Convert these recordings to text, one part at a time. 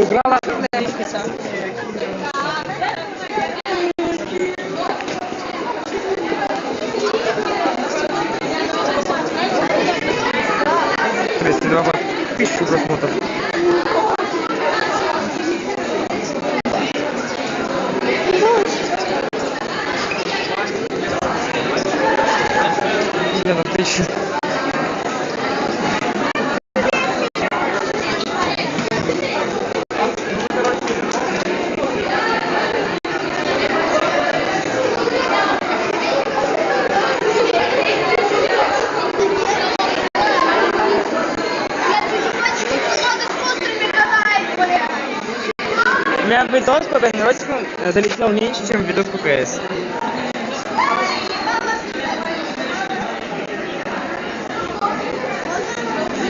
убрала. Тысячу просмотров. Я на 1000. У меня видос по тренировочкам залетел меньше, чем видос по КС.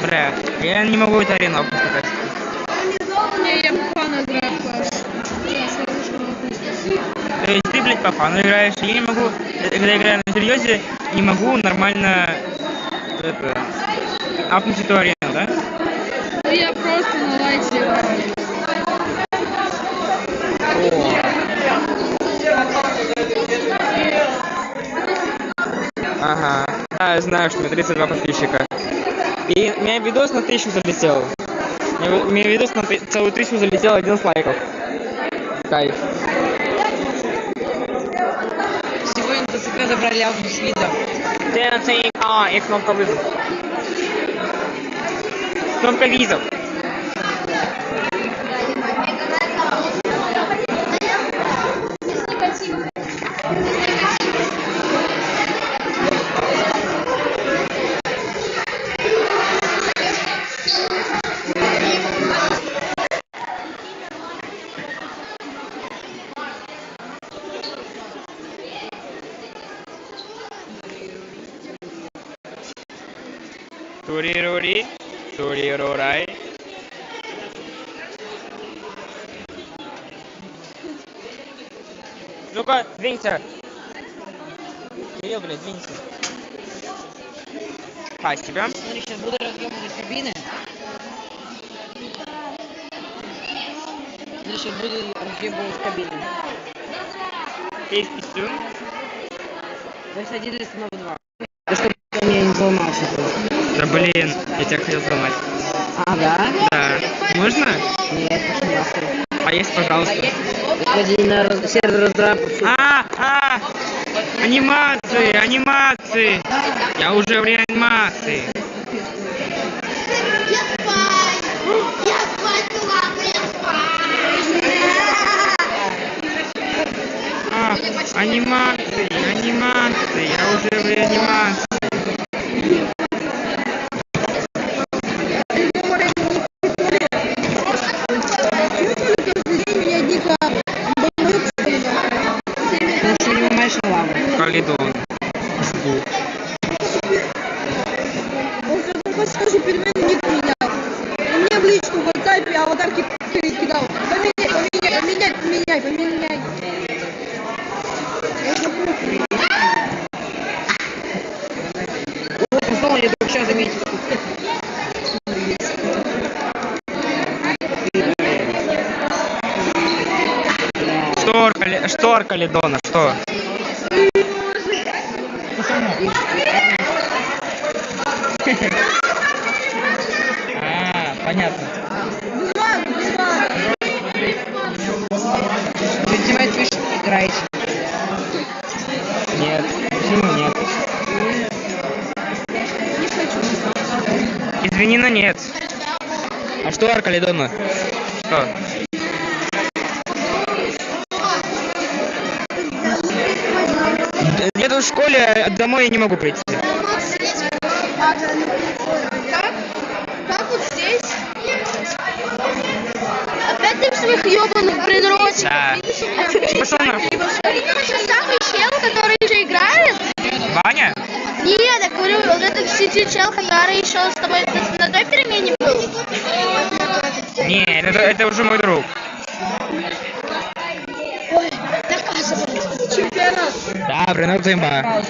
Бля, я не могу эту арену опускать. Не, я по фану играю, Паш. То есть ты, блядь, по фану играешь, я не могу, когда играю на серьезе, не могу нормально апнуть эту арену, да? Ну я просто на лайте играю. Ага, да, я знаю, что у меня 32 подписчика. И у меня видос на 1000 залетел. У меня видос на целую 1000 залетел 11 лайков. Кайф. Сегодня ТЦК забрали ауту с видом. И кнопка вызов. Кнопка визов. Турирури, турирурай. Ну-ка, двинься. Кирилл, блядь, двинься. Спасибо. Смотри, сейчас буду разъемывать кабины. Смотри, сейчас буду разъебывать кабины. Есть пистюн. То садились снова 2. Да чтобы у меня не сломался. Да блин, я тебя хотел сломать. А, да? Да. Можно? Нет, пошли нахуй. А есть, пожалуйста. Господин на сервер раздрапа. Анимации, анимации. Я уже в реанимации. Анимации, анимации. Я уже в реанимации. Калидон. Жду. Он когда скажу, перемену ник менял. Он мне в личку в WhatsApp аватарки кидал. Поменяй. Снова я только сейчас заметил. Штор Калидона, что? Понятно. Ультимейт Фиш играете? Нет, почему нет? Извини, но нет. А что Калидона? Что? Где-то в школе, домой я не могу прийти. Как вот здесь? Опять ты в своих ебаных придурочках. Да. Пошел нахуй. Это самый чел, который еще играет? Ваня? Нет, я говорю, вот этот в сети чел, который еще с тобой на той перемене был. Не, это уже мой друг. Ой, доказывай. Чемпионат. Да, приносит имба.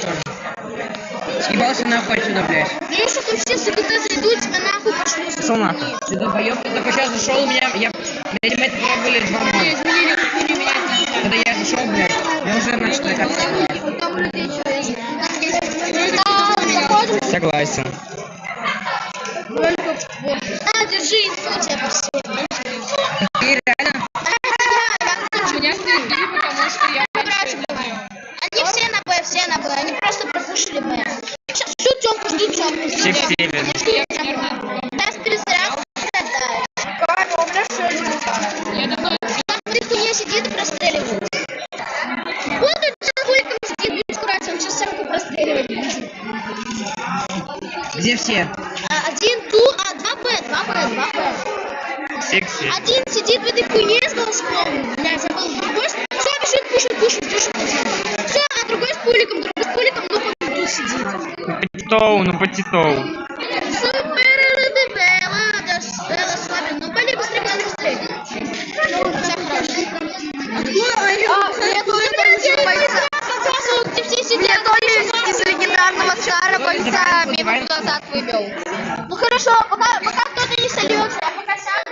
Съебался нахуй отсюда, блядь. Я что тут все сюда зайдут, тебя нахуй пошлю. Пошел нахуй. Ты долбоёб, ты только сейчас зашел, у меня... Эти мэты пробовали 2 мода. Изменили хуйню менять. Когда я зашел, блядь, я уже начал кататься. Потом людей человек. Да, заходим. Согласен. На, держи инфу, тебя посылаю. Ты реально? Меня слили, потому что я Они все на Б, все на Б. Они просто пропушили Б. Сейчас ждут Тёмку, ждут Тёмку. Всех север. Даст перезарядку, отдаешь. Как? У меня все Я давно Смотри, хуйня сидит и простреливает. Вот он сейчас хуйком сидит, будет скрываться, он сейчас самку простреливает. Где все? Один ту, а 2Б. Секси. Один сидит в этой хуйне с волоском. Блядь, забыл. Другой все бежит, пушит. Все, а другой с пуликом, ну тут сидит. Ну потитоу. Супер, Белла, слабин. Ну, пали быстрее. Ну, все хорошо. Показывают, где все сидят. Из легендарного шара кольца минуту назад выбил. Ну хорошо, пока кто-то не сольется, а пока сам.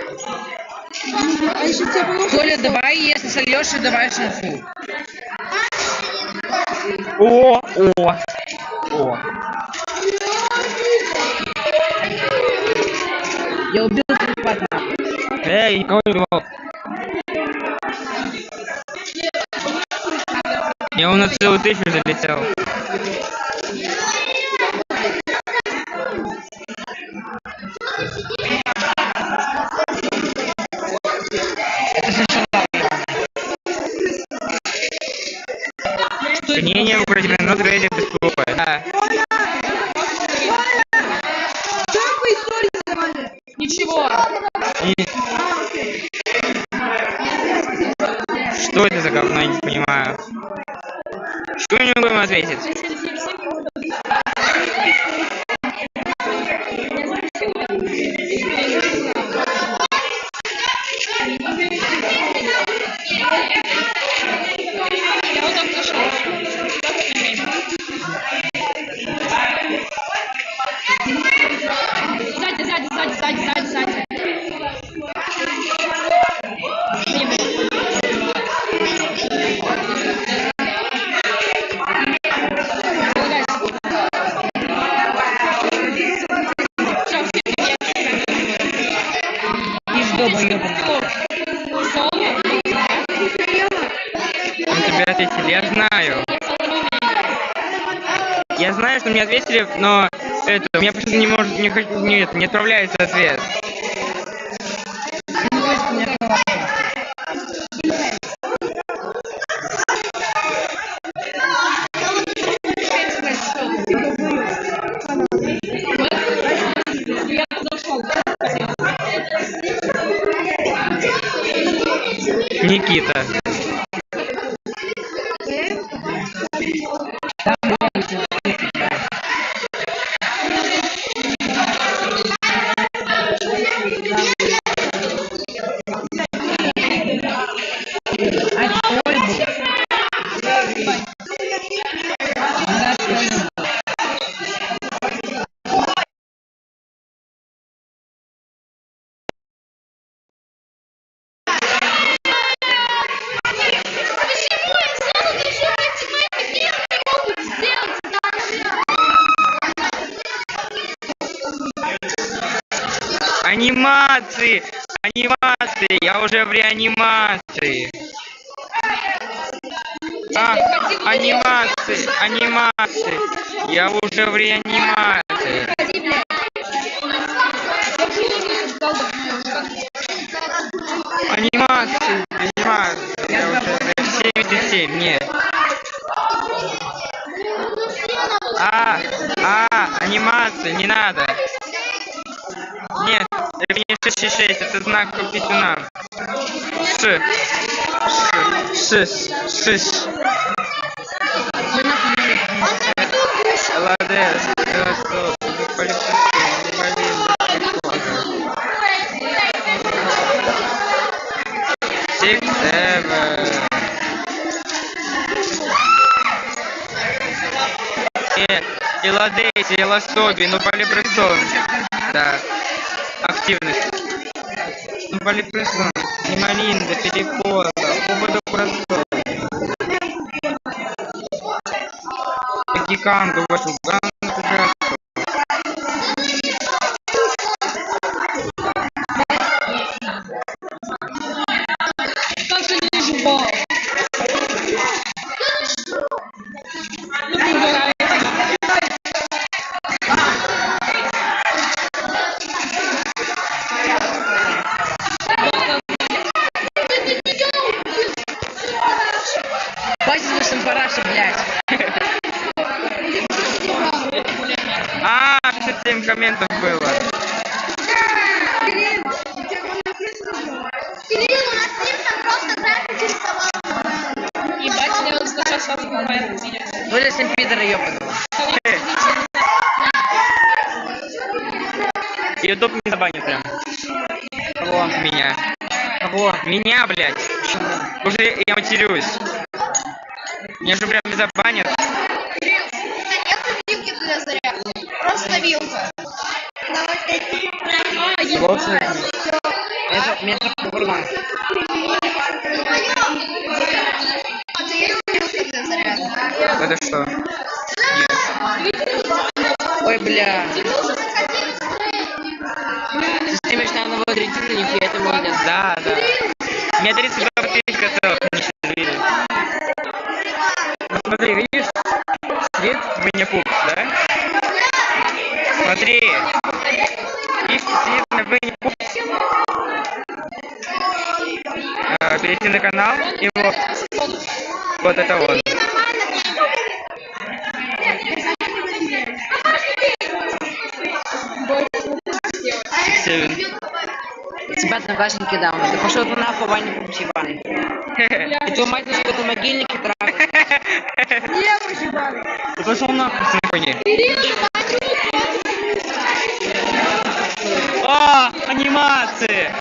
А еще тебе поможет? Толя, давай, если сольешь, давай шанфу. О. Я убил телепата. Я никого не убивал. Я на целую 1000 залетел. Гонение в против, но трейдер без клуба. Да. Что по истории задавали? ничего. Что это за говно, я не понимаю. Что я не могу ему ответить? Сзади. Он тебе ответили, я знаю. Я знаю, что мне ответили, но это, у меня почему-то не отправляется ответ. Никита. Анимации! Я уже в реанимации! Анимации! Я уже в реанимации! Анимации! Я уже в 77, нет! Анимации, не надо! Нет, это не 666, это знак писюна. Молодец, хорошо, Six, seven. Эладейси, Эласоби, ну полипрессон. Да. Активность. Ну полипрессон. Немалинда, перекоза, ободопроссон. Гиганду, вашу ганду. Как же не жива? Ну, угорает. Базис параши, блядь. А, 57 комментов было. Кирилл, у нас Симпсон просто так рисовал. Ебать, я вот сейчас сразу попаду. Вроде Сент-Питера ёбаного. Ютуб не забанит прям. Кого? Меня. Кого? Меня, блядь. Уже я матерюсь. Меня же прям не забанят. Кирилл, нет вилки для зарядки. Просто вилка. Это Бурман. А ты есть вилка для зарядки? Это что? Ой, бля. Ты стримишь на нового зрителя, нихуя ты молодец. Да, да. У меня 32 подписчика целых. Смотри, видишь? Свет Винни-Пух, да? Смотри. Видишь, свет на Винни-Пух. Перейти на канал, и вот это он. Тебя одноклассники дам. Да пошел ты нахуй, Ваня, ебаный. И твою мать на сколько могильники трахать. Ты пошел нахуй, симфония. О, анимации!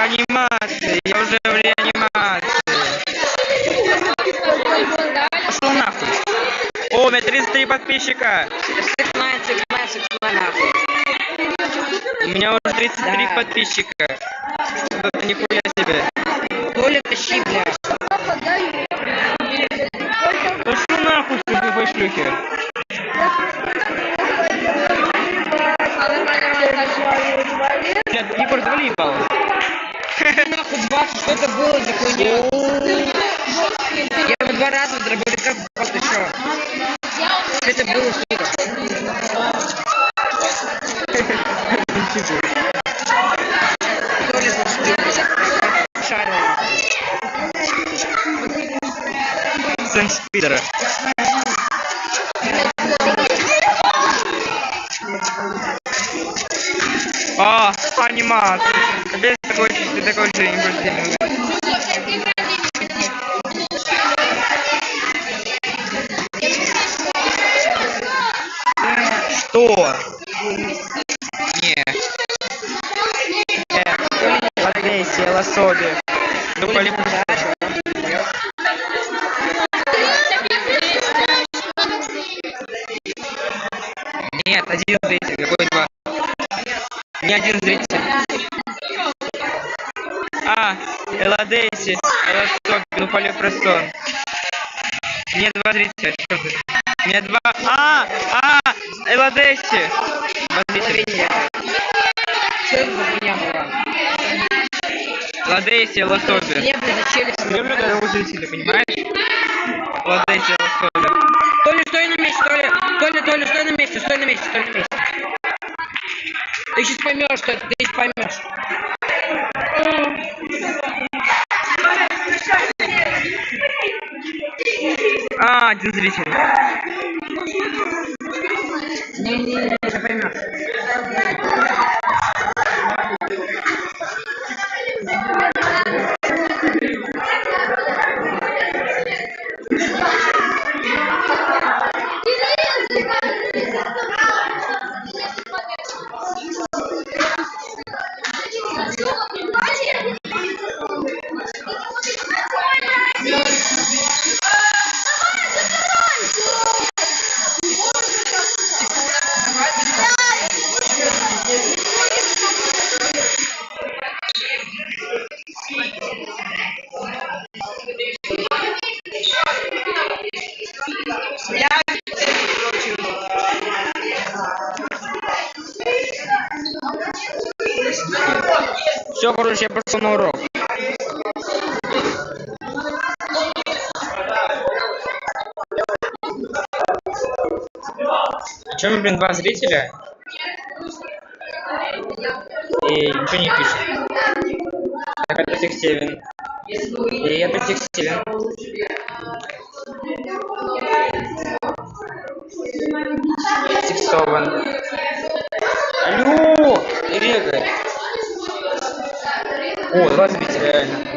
Анимации, я уже в реанимации. Пошел нахуй. О, у меня 33 подписчика. Сыкнай, нахуй. У меня уже 33 Да. подписчика. Это нихуя себе. Толя, тащи, блядь. Пошел нахуй, тупой шлюхи. Блядь, Егор, завали ебало. Нахуй 20, что это было за хуйня? Я его 2 раза в дробовиках попал, ты чё? Что это было, сука? Толя, шарил. Сын спидера. О, анимация. Опять такой же импульсивный. Что? Не. Подвейся, Эласоби. Ну, нет, один зритель, какой 2? Не один зритель. Эладейси, Эласоби, ну полипрессон. Мне 2 зрителя, что ты? Мне 2. Эладейси. 2 зрителя. Что это за хуйня была? Эладейси, Эласоби. Мне, блядь, челюсть. Люблю, когда у зрителей, понимаешь? Эладейси, Эласоби. Толя, стой на месте, Толя, стой на месте, стой на месте. Ты сейчас поймешь, что это, ты сейчас поймешь. Один зритель. Не, ты поймешь. Все, короче, я пошел на урок. Че мы, блин, два зрителя? И ничего не пишет. Так, это Текстевин. И это Текстевин. Текстован. Алло! Рега. О, два зрителя, реально.